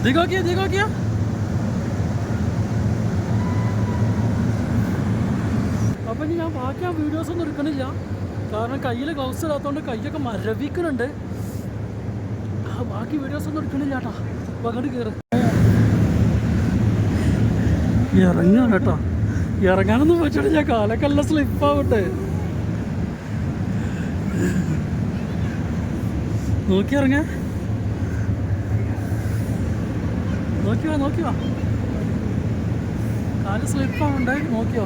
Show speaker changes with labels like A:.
A: ദിഗോക്കിയ അപ്പം ഇനി ഞാൻ ബാക്കി ആ വീഡിയോസൊന്നും എടുക്കണില്ല, കാരണം കയ്യിൽ ഗ്ലൗസ് ഇടാത്തതുകൊണ്ട് കൈയൊക്കെ മരവിക്കുന്നുണ്ട്. ബാക്കി വീഡിയോസൊന്നും എടുക്കണില്ല കേട്ടോ. അപ്പം അങ്ങോട്ട് കയറി ഇറങ്ങാണ് കേട്ടോ. ഇറങ്ങാനൊന്നും പറ്റണില്ല, കാലൊക്കെ എല്ലാം സ്ലിപ്പാവട്ടെ. നോക്കി ഇറങ്ങ, നോക്കിയോ കാല് സ്ലിപ്പാവുണ്ടേ, നോക്കിയോ.